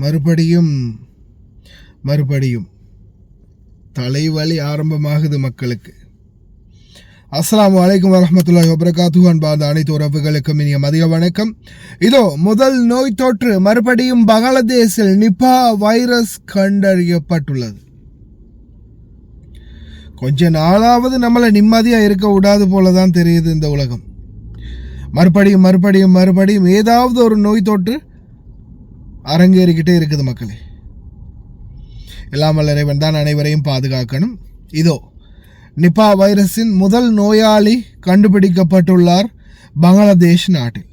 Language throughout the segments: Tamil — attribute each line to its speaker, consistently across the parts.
Speaker 1: மறுபடியும் தலைவலி ஆரம்பமாகுது மக்களுக்கு. அஸ்ஸலாமு அலைக்கும் வரஹ்மத்துல்லாஹி வபரகாத்துஹு. அன்பார்ந்த அனைத்து உறவுகளுக்கும் இனிய மதிய வணக்கம். இதோ முதல் நோய் தொற்று மறுபடியும் பங்களாதேஷில் நிபா வைரஸ் கண்டறியப்பட்டுள்ளது. கொஞ்ச நாளாவது நம்மளை நிம்மதியாக இருக்க விடாது போல தான் தெரியுது இந்த உலகம். மறுபடியும் ஏதாவது ஒரு நோய் தொற்று அரங்கேறிக்கிட்டே இருக்குது மக்களே. எல்லாம் வல்ல இறைவன் தான் அனைவரையும் பாதுகாக்கணும். இதோ நிபா வைரஸின் முதல் நோயாளி கண்டுபிடிக்கப்பட்டுள்ளார் பங்களாதேஷ் நாட்டில்.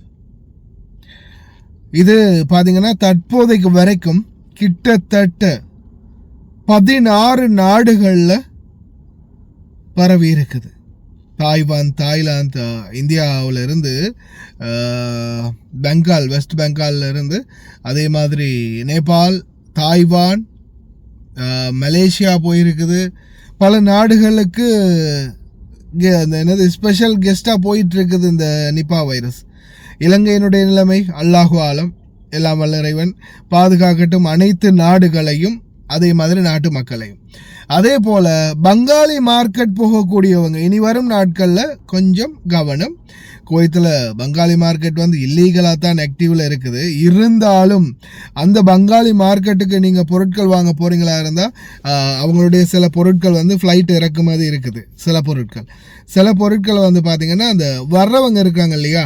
Speaker 1: இது பார்த்தீங்கன்னா தற்போதைக்கு வரைக்கும் கிட்டத்தட்ட 16 நாடுகளில் பரவி இருக்குது. தாய்வான், தாய்லாந்து, இந்தியாவிலிருந்து பெங்கால், வெஸ்ட் பெங்காலில் இருந்து, அதே மாதிரி நேபாள், தாய்வான், மலேசியா போயிருக்குது. பல நாடுகளுக்கு என்னது ஸ்பெஷல் கெஸ்ட்டாக போயிட்டுருக்குது இந்த நிபா வைரஸ். இலங்கையினுடைய நிலைமை அல்லாஹு ஆலம், எல்லாம் வல்ல இறைவன் பாதுகாக்கட்டும் அனைத்து நாடுகளையும், அதே மாதிரி நாட்டு மக்களையும். அதே போல் பங்காளி மார்க்கெட் போகக்கூடியவங்க இனி வரும் நாட்களில் கொஞ்சம் கவனம். குவைத்தில் பங்காளி மார்க்கெட் இல்லீகலாக தான் ஆக்டிவில் இருக்குது. இருந்தாலும் அந்த பங்காளி மார்க்கெட்டுக்கு நீங்கள் பொருட்கள் வாங்க போகிறீங்களா இருந்தால் அவங்களுடைய சில பொருட்கள் ஃப்ளைட் இறக்குமதி இருக்குது. சில பொருட்கள் பார்த்திங்கன்னா அந்த வர்றவங்க இருக்காங்க இல்லையா,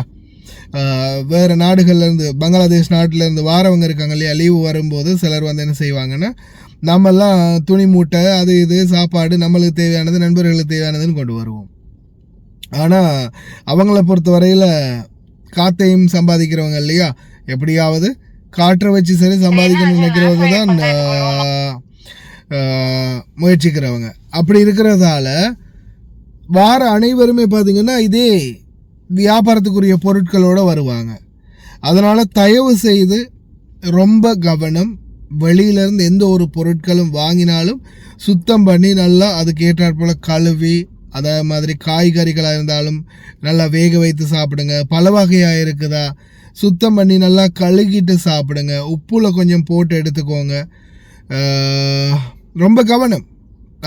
Speaker 1: வேறு நாடுகள்லேருந்து, பங்களாதேஷ் நாட்டிலேருந்து வாரவங்க இருக்காங்க இல்லையா, லீவு வரும்போது சிலர் என்ன செய்வாங்கன்னா, நம்மெல்லாம் துணி மூட்டை, அது இது சாப்பாடு, நம்மளுக்கு தேவையானது, நண்பர்களுக்கு தேவையானதுன்னு கொண்டு வருவோம். ஆனால் அவங்கள பொறுத்த வரையில் காற்றையும் சம்பாதிக்கிறவங்க இல்லையா, எப்படியாவது காற்றை வச்சு சரி சம்பாதிக்கணும்னு நினைக்கிறவங்க தான் முயற்சிக்கிறவங்க. அப்படி இருக்கிறதால வார அனைவருமே பார்த்திங்கன்னா இதே வியாபாரத்துக்குரிய பொருட்களோடு வருவாங்க. அதனால் தயவு செய்து ரொம்ப கவனம். வெளியிலேருந்து எந்த ஒரு பொருட்களும் வாங்கினாலும் சுத்தம் பண்ணி நல்லா அதுக்கு ஏற்றாற்போல் கழுவி, அதே மாதிரி காய்கறிகளாக இருந்தாலும் நல்லா வேக வைத்து சாப்பிடுங்க. பல வகையாக இருக்குதா சுத்தம் பண்ணி நல்லா கழுகிட்டு சாப்பிடுங்க. உப்புல கொஞ்சம் போட்டு எடுத்துக்கோங்க. ரொம்ப கவனம்,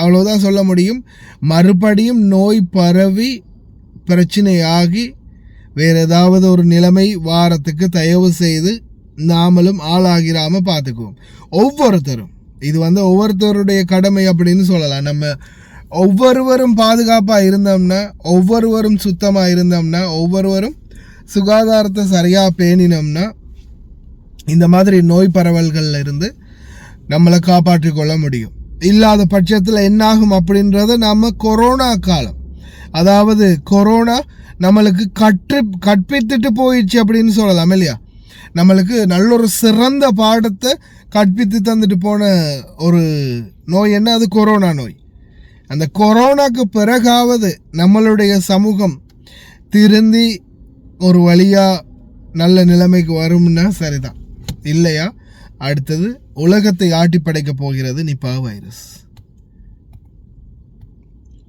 Speaker 1: அவ்வளோதான் சொல்ல முடியும். மறுபடியும் நோய் பரவி பிரச்சனையாகி வேறு ஏதாவது ஒரு நிலைமை வாரத்துக்கு தயவு செய்து நாமளும் ஆளாகிறாமல் பார்த்துக்குவோம். ஒவ்வொருத்தரும் இது ஒவ்வொருத்தருடைய கடமை அப்படின்னு சொல்லலாம். நம்ம ஒவ்வொருவரும் பாதுகாப்பாக இருந்தோம்னா, ஒவ்வொருவரும் சுத்தமாக இருந்தோம்னா, ஒவ்வொருவரும் சுகாதாரத்தை சரியாக பேணினோம்னா இந்த மாதிரி நோய் பரவல்களில் இருந்து நம்மளை காப்பாற்றி கொள்ள முடியும். இல்லாத பட்சத்தில் என்னாகும் அப்படின்றத நம்ம கொரோனா காலம், அதாவது கொரோனா நம்மளுக்கு கற்பித்துட்டு போயிடுச்சு அப்படின்னு சொல்லலாம் இல்லையா. நம்மளுக்கு நல்ல ஒரு சிறந்த பாடத்தை கற்பித்து தந்துட்டு போன ஒரு நோய் என்ன, அது கொரோனா நோய். அந்த கொரோனாக்கு பிறகாவது நம்மளுடைய சமூகம் திருந்தி ஒரு வழியாக நல்ல நிலைமைக்கு வரும்னா சரிதான். இல்லையா அடுத்தது உலகத்தை ஆட்டி படைக்க போகிறது நிபா வைரஸ்.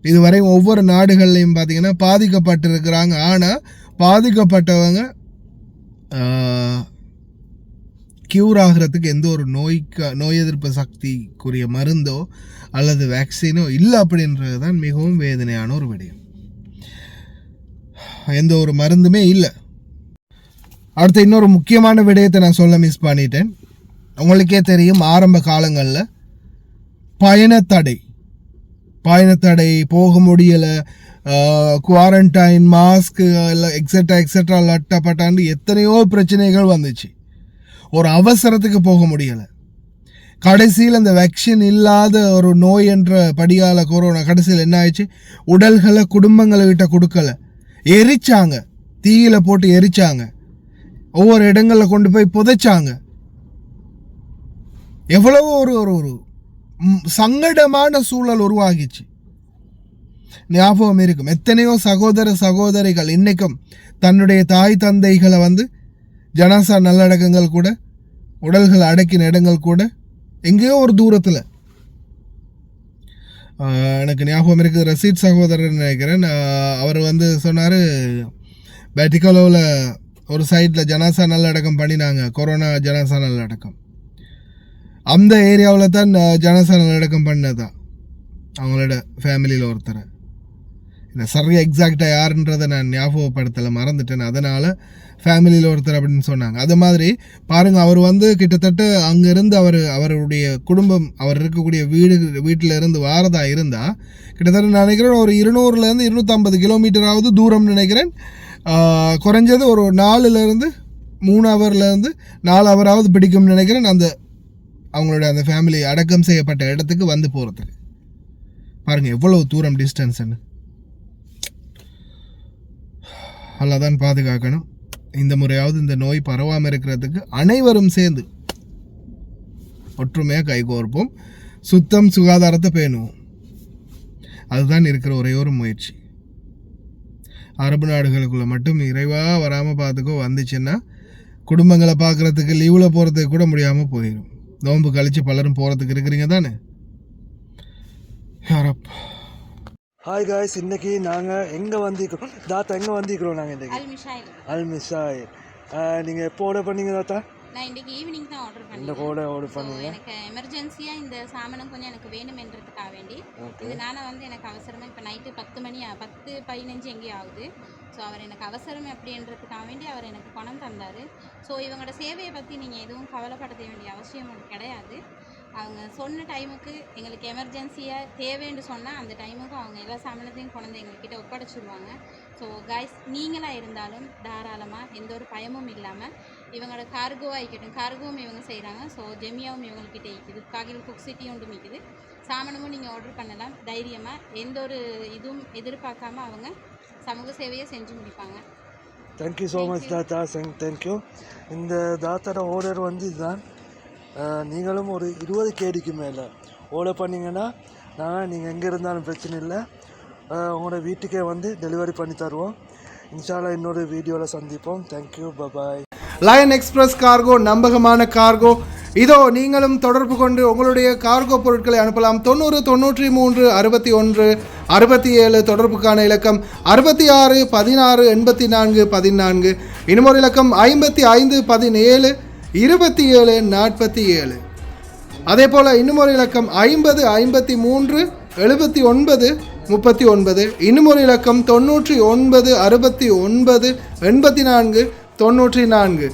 Speaker 1: இதுவரை ஒவ்வொரு நாடுகள்லையும் பார்த்திங்கன்னா பாதிக்கப்பட்டிருக்கிறாங்க. ஆனால் பாதிக்கப்பட்டவங்க க்யூர் ஆகிறதுக்கு எந்த ஒரு நோய் எதிர்ப்பு சக்திக்குரிய மருந்தோ அல்லது வேக்சினோ இல்லை அப்படின்றது தான் மிகவும் வேதனையான ஒரு விடயம். எந்த ஒரு மருந்துமே இல்லை. அடுத்த இன்னொரு முக்கியமான விடயத்தை நான் சொல்ல மிஸ் பண்ணிட்டேன். உங்களுக்கே தெரியும், ஆரம்ப காலங்களில் பயணத்தடை போக முடியலை, குவாரண்டைன், மாஸ்க்கு எல்லாம் எக்ஸெட்ரா லட்டப்பட்டாண்டு எத்தனையோ பிரச்சனைகள் வந்துச்சு. ஒரு அவசரத்துக்கு போக முடியலை. கடைசியில் அந்த வேக்சின் இல்லாத ஒரு நோய் என்ற படியால் கொரோனா கடைசியில் என்ன ஆயிடுச்சு, உடல்களை குடும்பங்கள்கிட்ட கொடுக்கல, எரிச்சாங்க, தீயில போட்டு எரிச்சாங்க, ஒவ்வொரு இடங்களில் கொண்டு போய் புதைச்சாங்க. எவ்வளவோ ஒரு சங்கடமான சூழல் உருவாகிச்சு. ஞாபகம் இருக்கும், எத்தனையோ சகோதரிகள் இன்னைக்கும் தன்னுடைய தாய் தந்தைகளை ஜனாசா நல்லடக்கங்கள் கூட, உடல்கள் அடக்கின இடங்கள் கூட எங்கேயோ ஒரு தூரத்தில், எனக்கு ஞாபகம் இருக்குது, ரசீத் சகோதரர் நினைக்கிறேன், அவர் சொன்னார், பேட்டிகலோவில் ஒரு சைட்டில் ஜனாசா நல்லடக்கம் பண்ணினாங்க, கொரோனா ஜனாசா நல்லடக்கம். அந்த ஏரியாவில் தான் ஜனசன அடக்கம் பண்ணதான் அவங்களோட ஃபேமிலியில் ஒருத்தரை. இந்த சரியாக எக்ஸாக்டாக யாருன்றதை நான் ஞாபகப்படுத்தலை, மறந்துட்டேன். அதனால் ஃபேமிலியில் ஒருத்தர் அப்படின்னு சொன்னாங்க. அது மாதிரி பாருங்கள், அவர் வந்து கிட்டத்தட்ட அங்கேருந்து அவருடைய குடும்பம் அவர் இருக்கக்கூடிய வீட்டில் இருந்து வாரதா இருந்தால் கிட்டத்தட்ட நினைக்கிறேன் ஒரு 200லேருந்து 250 கிலோமீட்டராவது தூரம் நினைக்கிறேன். குறைஞ்சது ஒரு 3 ஹவர்லேருந்து 4 ஹவராவது பிடிக்கும்னு நினைக்கிறேன் அந்த அவங்களோட அந்த ஃபேமிலி அடக்கம் செய்யப்பட்ட இடத்துக்கு வந்து போகிறதுக்கு. பாருங்கள் எவ்வளோ தூரம் டிஸ்டன்ஸ்ன்னு. அல்லாதான் பாதுகாக்கணும். இந்த முறையாவது இந்த நோய் பரவாமல் இருக்கிறதுக்கு அனைவரும் சேர்ந்து ஒற்றுமையாக கைகோர்ப்போம், சுத்தம் சுகாதாரத்தை பேணுவோம். அதுதான் இருக்கிற ஒரே ஒரு முயற்சி. அரபு நாடுகளுக்குள்ளே மட்டும் இறைவாக வராமல் பார்த்துக்கோ, வந்துச்சுன்னா குடும்பங்களை பார்க்குறதுக்கு லீவில் போகிறதுக்கு கூட முடியாமல் போயிடும். நோன்பு கழித்து பலரும் போகிறதுக்கு இருக்கிறீங்க தானே. யாரப்பா.
Speaker 2: ஹாய் காய்ஸ், இன்றைக்கி நாங்கள் எங்கே வந்திருக்கிறோம் தாத்தா? எங்கே வந்திருக்கிறோம் நாங்கள் இன்றைக்கி? அல்மிஷாயில். நீங்கள் எப்போ ஆர்டர் பண்ணீங்க தாத்தா?
Speaker 3: நான் இன்றைக்கி ஈவினிங் தான் ஆர்டர் பண்ணேன்.
Speaker 2: இந்த கூட ஆர்டர் பண்ணுங்க.
Speaker 3: எனக்கு எமர்ஜென்சியாக இந்த சாமானம் கொஞ்சம் எனக்கு வேணுமென்றதுக்காக வேண்டி இதனால வந்து எனக்கு அவசரமாக இப்போ நைட்டு 10:15 எங்கேயும் ஆகுது. ஸோ அவர் எனக்கு அவசரம் அப்படின்றதுக்காக வேண்டி அவர் எனக்கு பணம் தந்தார். ஸோ இவங்களோட சேவையை பற்றி நீங்கள் எதுவும் கவலைப்பட வேண்டிய அவசியம் கிடையாது. அவங்க சொன்ன டைமுக்கு எங்களுக்கு எமர்ஜென்சியாக தேவைன்னு சொன்னால் அந்த டைமுக்கு அவங்க எல்லா சாமானத்தையும் கொண்டு வந்து எங்கள்கிட்ட ஒப்படைச்சிடுவாங்க. ஸோ காய்ஸ், நீங்களாக இருந்தாலும் தாராளமாக எந்த ஒரு பயமும் இல்லாமல் இவங்களோட கார்கோவாக இருக்கட்டும், கார்கோவும் இவங்க செய்கிறாங்க. ஸோ ஜெமியாவும் இவங்கள்கிட்ட இருக்குது, காகில் குக் சிட்டி ஒன்றும் இருக்குது. சாமானமும் நீங்கள் ஆர்டர் பண்ணலாம் தைரியமாக, எந்த ஒரு இதுவும் எதிர்பார்க்காம அவங்க சமூக சேவையை செஞ்சு முடிப்பாங்க.
Speaker 2: தேங்க்யூ ஸோ மச் தாத்தா. தேங்க்யூ. இந்த தாத்தாவோட ஆர்டர் வந்து இதுதான். நீங்களும் ஒரு 20 கேடிக்கு மேலே ஆர்டர் பண்ணிங்கன்னா நீங்கள் எங்கே இருந்தாலும் பிரச்சனை இல்லை, உங்களோட வீட்டுக்கே வந்து டெலிவரி பண்ணி தருவோம். இன்ஷால்லா இன்னொரு வீடியோவில் சந்திப்போம். Thank you, bye bye.
Speaker 1: Lion express cargo நம்பகமான கார்கோ. இதோ நீங்களும் தொடர்பு கொண்டு உங்களுடைய கார்கோ பொருட்களை அனுப்பலாம். 90 93 61 67 தொடர்புக்கான இலக்கம் 66 16 84 14. இன்னும் ஒரு இலக்கம் 55 17 27 47. அதே போல் இன்னும் ஒரு இலக்கம் 50 53 79 39. இன்னும் ஒரு இலக்கம் 99 69 84 94.